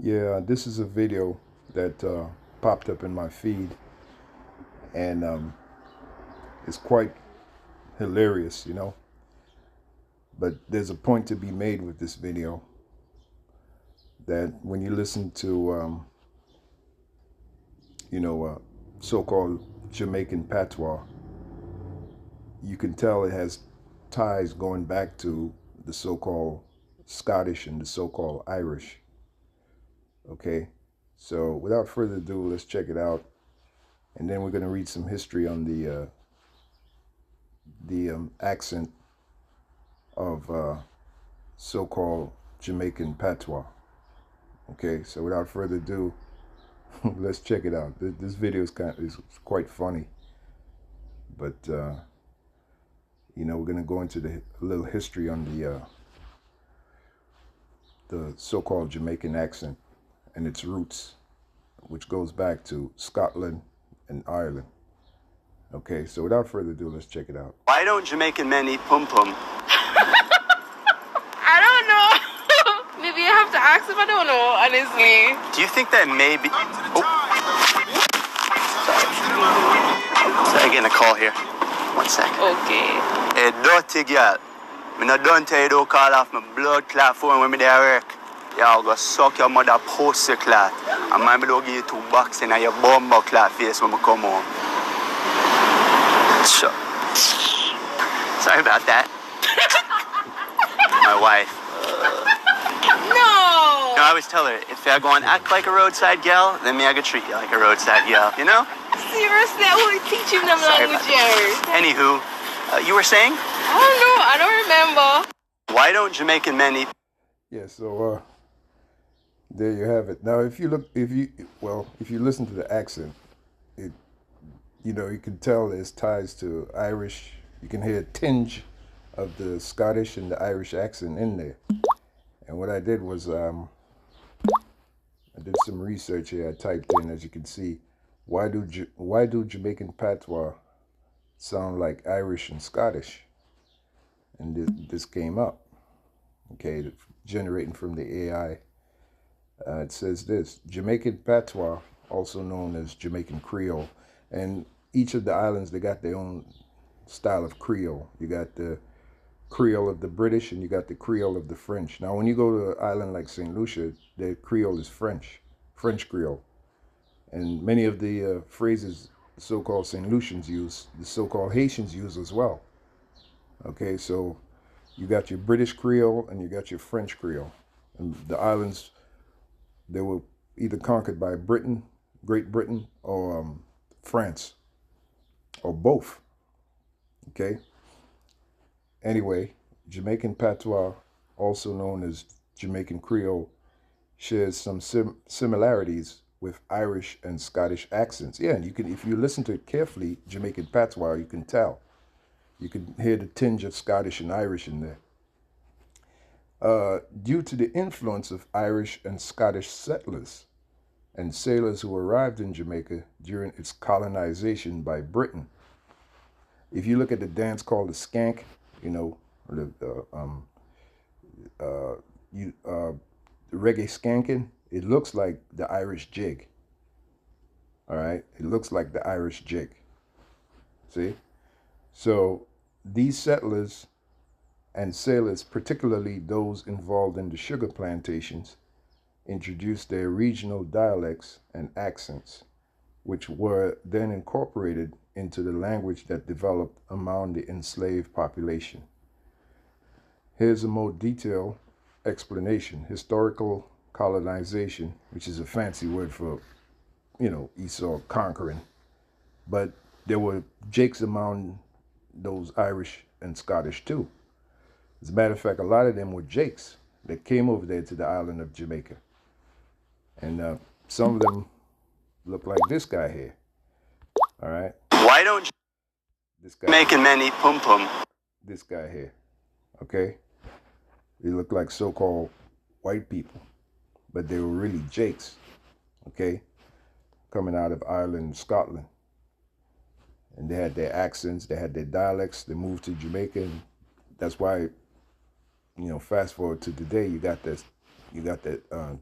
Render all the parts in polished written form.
Yeah, this is a video that popped up in my feed, and it's quite hilarious, But there's a point to be made with this video that when you listen to, so-called Jamaican patois, you can tell it has ties going back to the so-called Scottish and the so-called Irish. Okay, so without further ado, let's check it out, and then we're going to read some history on the accent of so-called Jamaican patois. Okay, so without further ado, let's check it out. This video is quite funny, but we're going to go into a little history on the so-called Jamaican accent and its roots, which goes back to Scotland and Ireland. Okay, so without further ado, let's check it out. Why don't Jamaican men eat pum pum? I don't know. Maybe I have to ask him. I don't know, honestly. Do you think that maybe... Oh. Sorry, getting a call here. 1 second. Okay. Hey, dirty girl. Me not done tell you don't call off my blood clot phone when me there work. Y'all go suck your mother pussy clot. And maybe don't give you 2 bucks in your bumbo clot face when me come home. Sure. Sorry about that. My wife. No. I always tell her, if you're going to act like a roadside gal, then me I can treat you like a roadside gal, you know? Seriously, I want to teach him them languages. Anywho, you were saying? I don't know. I don't remember. Why don't Jamaican men eat? Yeah, so there you have it. Now, if you listen to the accent, you can tell there's ties to Irish. You can hear a tinge of the Scottish and the Irish accent in there. And what I did was I did some research here. I typed in, as you can see, why do Jamaican patois sound like Irish and Scottish? And this came up. Okay, generating from the AI. It says this: Jamaican patois, also known as Jamaican Creole, and each of the islands, they got their own style of Creole. You got the Creole of the British and you got the Creole of the French. Now, when you go to an island like St. Lucia, their Creole is French Creole. And many of the phrases so-called St. Lucians use, the so-called Haitians use as well. Okay, so you got your British Creole and you got your French Creole. And the islands, they were either conquered by Britain, Great Britain, or France, or both. Okay. Anyway, Jamaican patois, also known as Jamaican Creole, shares some similarities with Irish and Scottish accents. Yeah, and you can, if you listen to it carefully, Jamaican patois, you can tell. You can hear the tinge of Scottish and Irish in there. Due to the influence of Irish and Scottish settlers and sailors who arrived in Jamaica during its colonization by Britain. If you look at the dance called the skank, the reggae skanking, it looks like the Irish jig. All right, it looks like the Irish jig. See, so these settlers and sailors, particularly those involved in the sugar plantations, introduced their regional dialects and accents, which were then incorporated into the language that developed among the enslaved population. Here's a more detailed explanation. Historical colonization, which is a fancy word for, Esau conquering. But there were Jakes among those Irish and Scottish too. As a matter of fact, a lot of them were Jakes that came over there to the island of Jamaica. And some of them look like this guy here. All right. Why don't Jamaican men eat pum pum? This guy here. Okay. They look like so-called white people, but they were really Jakes. Okay. Coming out of Ireland and Scotland. And they had their accents, they had their dialects. They moved to Jamaica, and that's why, fast forward to today, you got that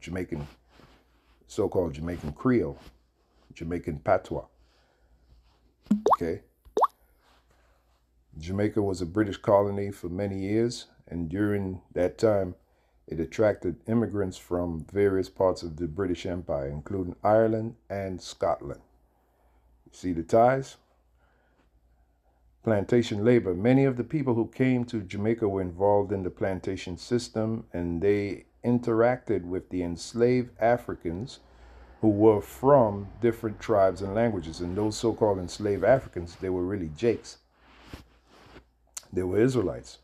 Jamaican so-called Jamaican Creole, Jamaican Patois. Okay. Jamaica was a British colony for many years, and during that time, it attracted immigrants from various parts of the British Empire, including Ireland and Scotland. See the ties? Plantation labor. Many of the people who came to Jamaica were involved in the plantation system, and they interacted with the enslaved Africans who were from different tribes and languages. And those so-called enslaved Africans, they were really Jakes. They were Israelites.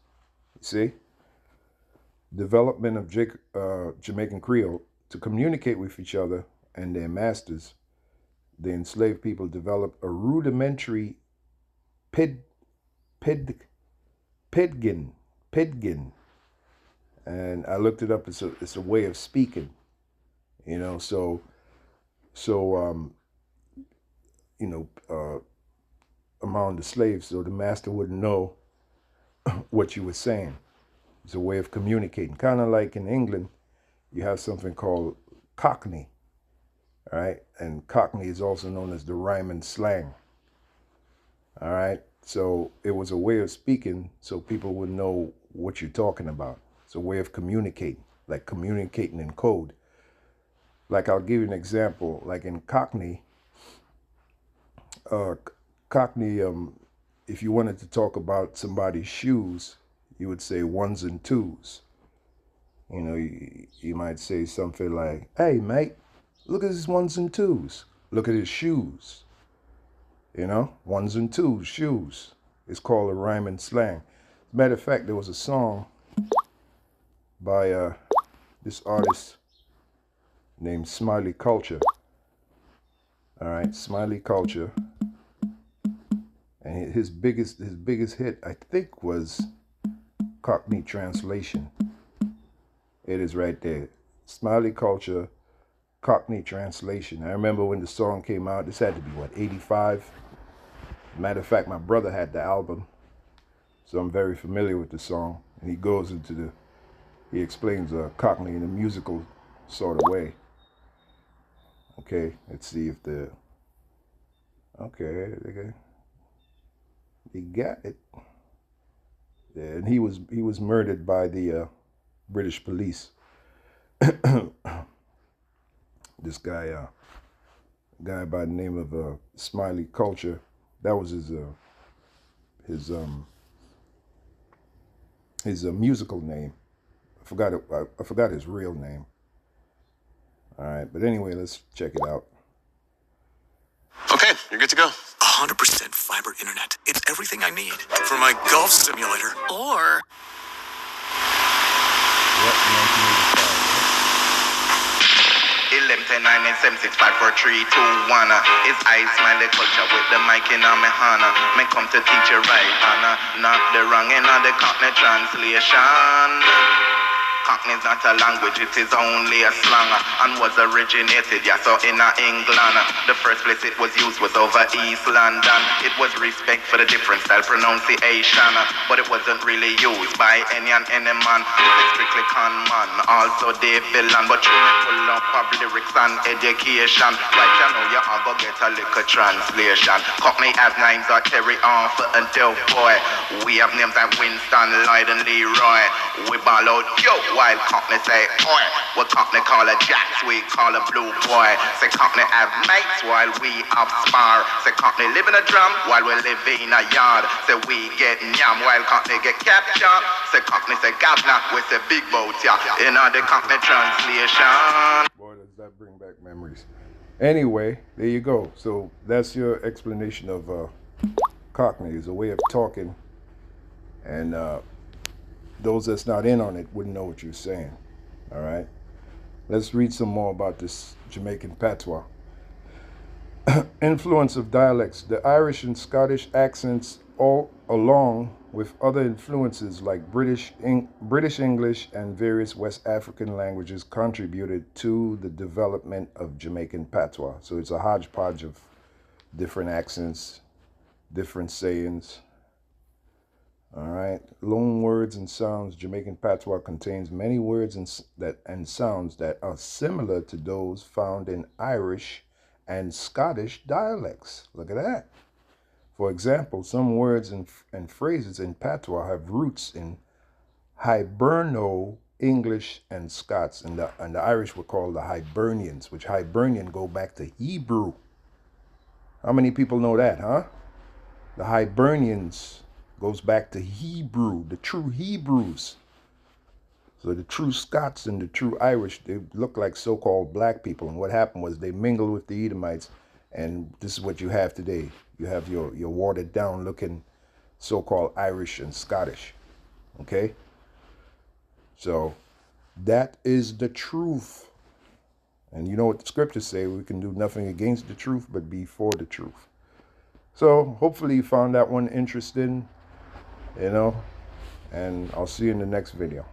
You see? Development of Jamaican Creole to communicate with each other and their masters. The enslaved people developed a rudimentary pidgin. And I looked it up. It's a way of speaking, you know. Among the slaves, so the master wouldn't know what you were saying. It's a way of communicating. Kind of like in England, you have something called Cockney, all right? And Cockney is also known as the rhyme and slang, all right? So it was a way of speaking so people would know what you're talking about. It's a way of communicating, like communicating in code. Like I'll give you an example. Like in Cockney, if you wanted to talk about somebody's shoes, you would say ones and twos. You know, you might say something like, "Hey, mate, look at his ones and twos. Look at his shoes." You know, ones and twos, shoes. It's called a rhyme and slang. As a matter of fact, there was a song by this artist named Smiley Culture. All right, Smiley Culture. And his biggest hit, I think, was Cockney Translation. It is right there. Smiley Culture, Cockney Translation. I remember when the song came out, this had to be, 85? Matter of fact, my brother had the album, so I'm very familiar with the song. And he explains Cockney in a musical sort of way. Okay, let's see if okay. He got it. Yeah, and he was murdered by the British police. This guy by the name of Smiley Culture. That was his musical name. I forgot his real name. All right, but anyway, let's check it out. Okay, you're good to go. 100% fiber internet. It's everything I need for my golf simulator. Or... Yep, 11-10-9-8-7-6-5-4-3-2-1 It's I, Smiley Culture, with the mic in my hand. Me come to teach you right, not the wrong in the Cockney translation. Cockney is not a language, it is only a slang, and was originated, so in England. The first place it was used was over East London. It was respect for the different style pronunciation, but it wasn't really used by any man. It's strictly con man, also Dave Villan, but you pull up of lyrics and education. Right, you know you are gonna get a little translation. Cockney have names like Terry Arthur and Del Boy. We have names like Winston, Lloyd and Leroy. We ball out, yo, while Cockney say, oi. What Cockney call a jacks, we call a blue boy. Say Cockney have mates while we have spar. Say Cockney live in a drum while we live in a yard. Say we get yam while Cockney get captured. Say Cockney say governor with a big boat, in the Cockney translation. Boy, does that bring back memories. Anyway, there you go. So that's your explanation of Cockney. Is a way of talking, and those that's not in on it wouldn't know what you're saying. All right, let's read some more about this Jamaican patois. Influence of dialects. The Irish and Scottish accents, all along with other influences like British English and various West African languages, contributed to the development of Jamaican patois. So it's a hodgepodge of different accents, different sayings. All right. Loan words and sounds. Jamaican patois contains many words and sounds that are similar to those found in Irish and Scottish dialects. Look at that. For example, some words and phrases in patois have roots in Hiberno English and Scots, and the Irish were called the Hibernians, which Hibernian go back to Hebrew. How many people know that, huh? The Hibernians goes back to Hebrew, the true Hebrews. So the true Scots and the true Irish, they look like so-called black people. And what happened was they mingled with the Edomites, and this is what you have today. You have your watered down looking so-called Irish and Scottish. Okay? So that is the truth. And you know what the scriptures say, we can do nothing against the truth, but be for the truth. So hopefully you found that one interesting, and I'll see you in the next video.